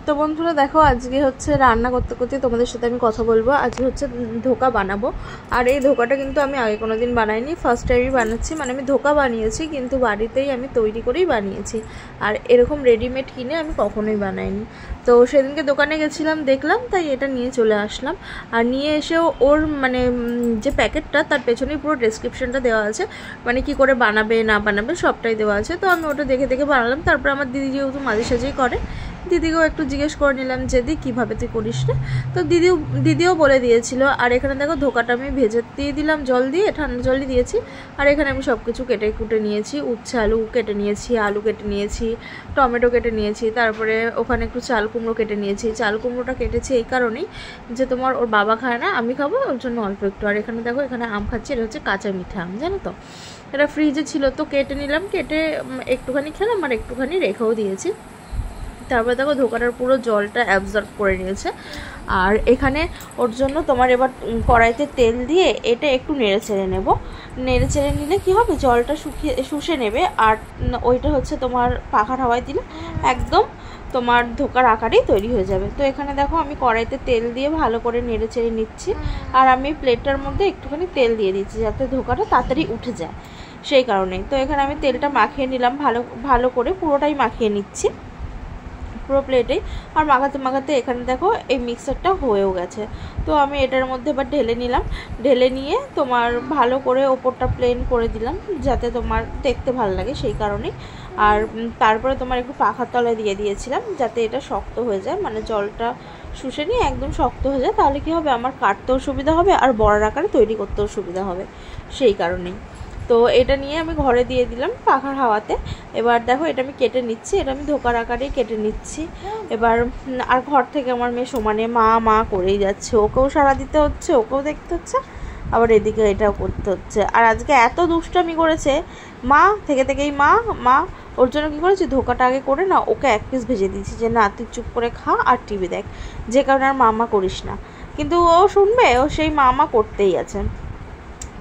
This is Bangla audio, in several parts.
তো বন্ধুরা দেখো আজকে হচ্ছে রান্না করতে করতে তোমাদের সাথে আমি কথা বলবো। আজকে হচ্ছে ধোকা বানাবো। আর এই ধোকাটা কিন্তু আমি আগে কোনোদিন বানাইনি, ফার্স্ট টাইমই বানাচ্ছি। মানে আমি ধোকা বানিয়েছি কিন্তু বাড়িতেই আমি তৈরি করেই বানিয়েছি, আর এরকম রেডিমেড কিনে আমি কখনোই বানাইনি। তো সেদিনকে দোকানে গেছিলাম, দেখলাম, তাই এটা নিয়ে চলে আসলাম। আর নিয়ে এসেও ওর মানে যে প্যাকেটটা তার পেছনেই পুরো ডেসক্রিপশনটা দেওয়া আছে, মানে কি করে বানাবে না বানাবে সবটাই দেওয়া আছে। তো আমি ওটা দেখে দেখে বানালাম। তারপর আমার দিদি যেহেতু মাঝে সাঝেই করে, দিদিকেও একটু জিজ্ঞেস করে নিলাম যে দি কীভাবে তুই করিস না। তো দিদিও বলে দিয়েছিল। আর এখানে দেখো ধোকাটা আমি ভেজে দিয়ে দিলাম, জল দিয়ে, ঠান্ডা জলই দিয়েছি। আর এখানে আমি সব কিছু কেটে কুটে নিয়েছি, উচ্ছে আলু কেটে নিয়েছি, আলু কেটে নিয়েছি, টমেটো কেটে নিয়েছি, তারপরে ওখানে একটু চাল কুমড়ো কেটে নিয়েছি। চাল কুমড়োটা কেটেছি এই কারণেই যে তোমার ওর বাবা খায় না, আমি খাবো, ওর জন্য অল্প একটু। আর এখানে দেখো এখানে আম খাচ্ছি, এটা হচ্ছে কাঁচা মিঠা আম, জানো তো। এটা ফ্রিজে ছিল তো কেটে নিলাম, কেটে একটুখানি খেলাম আর একটুখানি রেখেও দিয়েছি। তারপরে দেখো ধোকাটার পুরো জলটা অ্যাবজর্ব করে নিয়েছে। আর এখানে ওর জন্য তোমার এবার কড়াইতে তেল দিয়ে এটা একটু নেড়ে চেড়ে নেবো। নেড়ে চেড়ে নিলে কি হবে, জলটা শুষে নেবে। আর ওইটা হচ্ছে তোমার পাখার হাওয়ায় দিলে একদম তোমার ধোকার আকারেই তৈরি হয়ে যাবে। তো এখানে দেখো আমি কড়াইতে তেল দিয়ে ভালো করে নেড়ে চেড়ে নিচ্ছি। আর আমি প্লেটটার মধ্যে একটুখানি তেল দিয়ে দিচ্ছি যাতে ধোকাটা তাড়াতাড়ি উঠে যায়, সেই কারণেই। তো এখানে আমি তেলটা মাখিয়ে নিলাম, ভালো করে পুরোটাই মাখিয়ে নিচ্ছি পুরো প্লেটেই। আর মাখাতে মাখাতে এখানে দেখো এই মিক্সারটা হয়েও গেছে। তো আমি এটার মধ্যে এবার ঢেলে নিলাম, ঢেলে নিয়ে তোমার ভালো করে ওপরটা প্লেন করে দিলাম যাতে তোমার দেখতে ভালো লাগে, সেই কারণেই। আর তারপরে তোমার একটু পাখার তলায় দিয়ে দিয়েছিলাম যাতে এটা শক্ত হয়ে যায়, মানে জলটা শুষে নিয়ে একদম শক্ত হয়ে যায়। তাহলে কি হবে, আমার কাটতেও সুবিধা হবে আর বড়ার আকারে তৈরি করতেও সুবিধা হবে, সেই কারণেই। তো এটা নিয়ে আমি ঘরে দিয়ে দিলাম পাখার হাওয়াতে। এবার দেখো এটা আমি কেটে নিচ্ছি, এটা আমি ধোকার আকারেই কেটে নিচ্ছি এবার। আর ঘর থেকে আমার মেয়ে সমানে মা মা করেই যাচ্ছে, ওকেও সাড়া দিতে হচ্ছে, ওকেও দেখতে হচ্ছে, আবার এদিকে এটাও করতে হচ্ছে। আর আজকে এত দুষ্টামি করেছে, মা থেকে থেকেই মা মা। ওর জন্য কী করেছি, ধোকাটা আগে করে না ওকে এক পিস ভেজে দিয়েছি যে না তুই চুপ করে খা আর টিভি দেখ, যে কারণে আর মামা করিস না। কিন্তু ও শুনবে, ও সেই মামা করতেই আছে।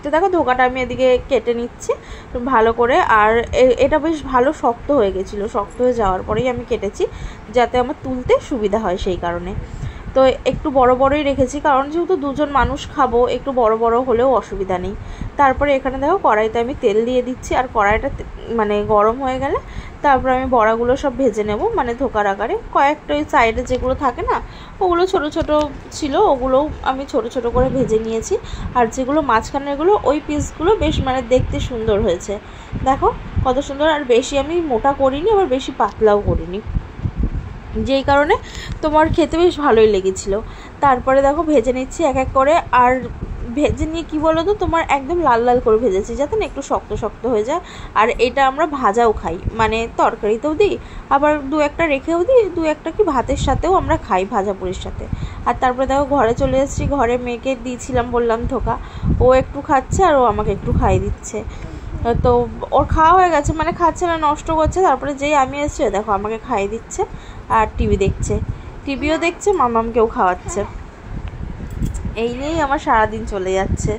তো দেখো ধোকাটা আমি এদিকে কেটে নিচ্ছি ভালো করে। আর এটা বেশ ভালো শক্ত হয়ে গেছিলো, শক্ত হয়ে যাওয়ার পরেই আমি কেটেছি যাতে আমার তুলতে সুবিধা হয়, সেই কারণে। তো একটু বড় বড়ই রেখেছি, কারণ যেহেতু দুজন মানুষ খাবো, একটু বড় বড় হলেও অসুবিধা নেই। তারপরে এখানে দেখো কড়াইতে আমি তেল দিয়ে দিচ্ছি। আর কড়াইটা মানে গরম হয়ে গেলে তারপর আমি বড়াগুলো সব ভেজে নেব, মানে ধোকার আকারে। কয়েকটা ওই সাইডে যেগুলো থাকে না, ওগুলো ছোট ছোট ছিল, ওগুলোও আমি ছোট ছোট করে ভেজে নিয়েছি। আর যেগুলো মাঝখানেরগুলো, ওই পিসগুলো বেশ মানে দেখতে সুন্দর হয়েছে, দেখো কত সুন্দর। আর বেশি আমি মোটা করিনি, আবার বেশি পাতলাও করিনি, যেই কারণে তোমার খেতে বেশ ভালোই লেগেছিল। তারপরে দেখো ভেজে নিচ্ছি এক এক করে। আর ভেজে নিয়ে কী বলো তো, তোমার একদম লাল লাল করে ভেজেছি যাতে না একটু শক্ত শক্ত হয়ে যায়। আর এটা আমরা ভাজাও খাই, মানে তরকারিতেও দিই, আবার দু একটা রেখেও দিই, দু একটা কি ভাতের সাথেও আমরা খাই, ভাজা পুরির সাথে। আর তারপরে দেখো ঘরে চলে এসেছি, ঘরে মেয়েকে দিয়েছিলাম বললাম ধোকা, ও একটু খাচ্ছে আর ও আমাকে একটু খাইয়ে দিচ্ছে। তো ওর খাওয়া হয়ে গেছে, মানে খাচ্ছে না, নষ্ট করছে। তারপরে যেই আমি এসেছি দেখো আমাকে খাইয়ে দিচ্ছে আর টিভি দেখছে, টিভিও দেখছে, মামামকেও খাওয়াচ্ছে। এই নিয়েই আমার সারাদিন চলে যাচ্ছে,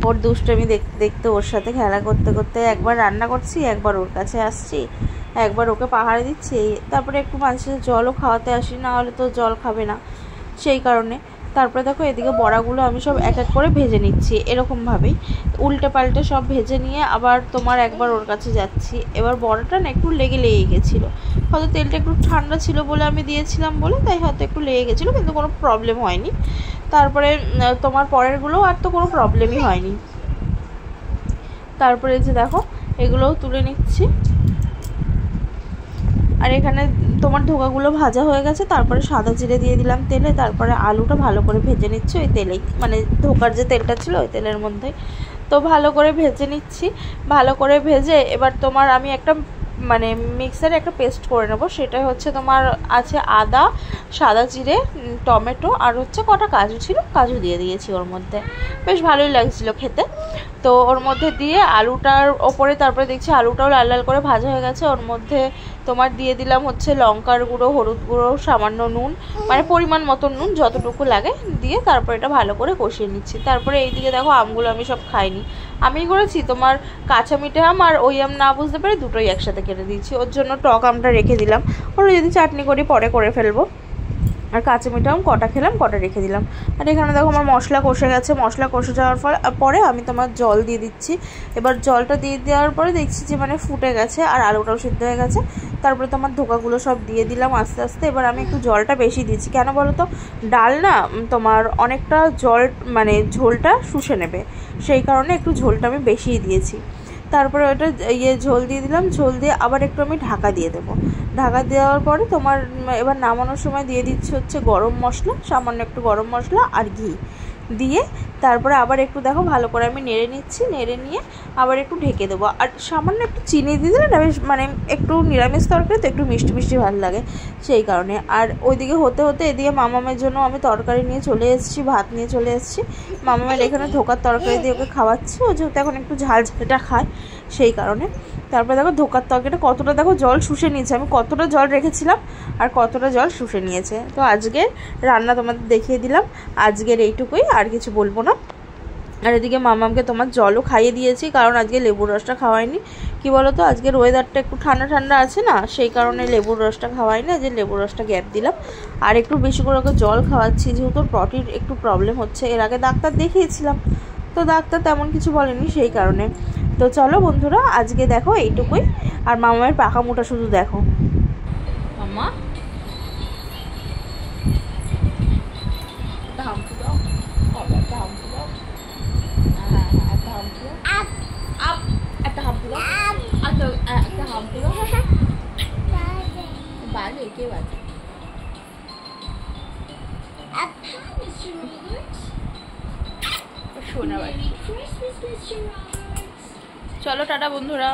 ওর দুষ্টুমি দেখতে দেখতে, ওর সাথে খেলা করতে করতে। একবার রান্না করছি, একবার ওর কাছে আসছি, একবার ওকে পাহাড়ে দিচ্ছি। তারপরে একটু মাঝে সাঝে জলও খাওয়াতে আসি, না হলে তো জল খাবে না, সেই কারণে। তারপরে দেখো এদিকে বড়াগুলো আমি সব এক এক করে ভেজে নিচ্ছি, এরকমভাবেই উল্টে পাল্টে সব ভেজে নিয়ে আবার তোমার একবার ওর কাছে যাচ্ছি। এবার বড়াটা না একটু লেগে গেছিলো, হয়তো তেলটা একটু ঠান্ডা ছিল বলে আমি দিয়েছিলাম বলে, তাই হয়তো একটু লেগে গেছিলো, কিন্তু কোনো প্রবলেম হয়নি। তারপরে তোমার পরেরগুলো আর তো কোনো প্রবলেমই হয়নি। তারপরে যে দেখো এগুলোও তুলে নিচ্ছি। আর এখানে তোমার ধোকাগুলো ভাজা হয়ে গেছে, তারপরে সাদা জিরে দিয়ে দিলাম তেলে। তারপরে আলুটা ভালো করে ভেজে নিচ্ছি ওই তেলেই, মানে ধোকার যে তেলটা ছিল ওই তেলের মধ্যে। তো ভালো করে ভেজে নিচ্ছি, ভালো করে ভেজে এবার তোমার আমি একটা মানে মিক্সারে একটা পেস্ট করে নেবো। সেটা হচ্ছে তোমার আছে আদা, সাদা জিরে, টমেটো, আর হচ্ছে কটা কাজু ছিল, কাজু দিয়ে দিয়েছি ওর মধ্যে, বেশ ভালোই লাগছিলো খেতে। তো ওর মধ্যে দিয়ে আলুটার ওপরে তারপরে দেখছি আলুটাও লাল লাল করে ভাজা হয়ে গেছে। ওর মধ্যে তোমার দিয়ে দিলাম হচ্ছে লঙ্কার গুঁড়ো, হলুদ গুঁড়ো, সামান্য নুন, মানে পরিমাণ মতন নুন যতটুকু লাগে দিয়ে তারপর এটা ভালো করে কষিয়ে নিচ্ছি। তারপরে এইদিকে দেখো আমগুলো আমি সব খাইনি, আমি করেছি তোমার কাঁচা মিঠে আম আর ওই আম না বুঝতে পারে দুটোই একসাথে কেটে দিয়েছি। ওর জন্য টক আমটা রেখে দিলাম, ওরা যদি চাটনি করি পরে করে ফেলবো। আর কাঁচা মিঠাও কটা খেলাম, কটা রেখে দিলাম। আর এখানে দেখো আমার মশলা কষে গেছে। মশলা কষে যাওয়ার পরে আমি তোমার জল দিয়ে দিচ্ছি। এবার জলটা দিয়ে দেওয়ার পরে দেখছি যে মানে ফুটে গেছে আর আলুটাও সিদ্ধ হয়ে গেছে। তারপরে তোমার ধোকাগুলো সব দিয়ে দিলাম আস্তে আস্তে। এবার আমি একটু জলটা বেশি দিচ্ছি, কেন বলো তো, ডাল না তোমার অনেকটা জল মানে ঝোলটা শুষে নেবে, সেই কারণে একটু ঝোলটা আমি বেশিই দিয়েছি। তারপরে ওটা ঝোল দিয়ে দিলাম। ঝোল দিয়ে আবার একটু আমি ঢাকা দিয়ে দেবো। ঢাকা দেওয়ার পরে তোমার এবার নামানোর সময় দিয়ে দিচ্ছি হচ্ছে গরম মশলা, সামান্য একটু গরম মশলা আর ঘি দিয়ে তারপরে আবার একটু দেখো ভালো করে আমি নেড়ে নিচ্ছি। নেড়ে নিয়ে আবার একটু ঢেকে দেবো। আর সামান্য একটু চিনি দিয়ে দিলে না বেশ মানে একটু নিরামিষ তরকারি তো একটু মিষ্টি মিষ্টি ভালো লাগে, সেই কারণে। আর ওইদিকে হতে হতে এদিকে মামামের জন্য আমি তরকারি নিয়ে চলে এসেছি, ভাত নিয়ে চলে এসেছি। মামামের এখানে ধোকার তরকারি দিয়ে ওকে খাওয়াচ্ছি, ও যেহেতু এখন একটু ঝাল ঝালটা খায় সেই কারণে। তারপরে দেখো ধোকার তরকারিটা কতটা দেখো জল শুষে নিয়েছে, আমি কতটা জল রেখেছিলাম আর কতটা জল শুষে নিয়েছে। তো আজকের রান্না তোমাদের দেখিয়ে দিলাম, আজকের এইটুকুই, আর কিছু বলবো না। আর এদিকে মামামকে তোমার জলও খাইয়ে দিয়েছি, কারণ আজকে লেবুর রসটা খাওয়াইনি। কি বলো তো, আজকের ওয়েদারটা একটু ঠান্ডা ঠান্ডা আছে না, সেই কারণে লেবুর রসটা খাওয়াইনি, আজকে লেবুর রসটা গ্যাপ দিলাম। আর একটু বেশি করে ওকে জল খাওয়াচ্ছি, যেহেতু প্রটির একটু প্রবলেম হচ্ছে। এর আগে ডাক্তার দেখিয়েছিলাম, তো ডাক্তার তেমন কিছু বলেনি, সেই কারণে। তো চলো বন্ধুরা, আজকে দেখো এইটুকুই। আর মামামের পাকা মুটা শুধু দেখো। মামা চলো টাটা বন্ধুরা।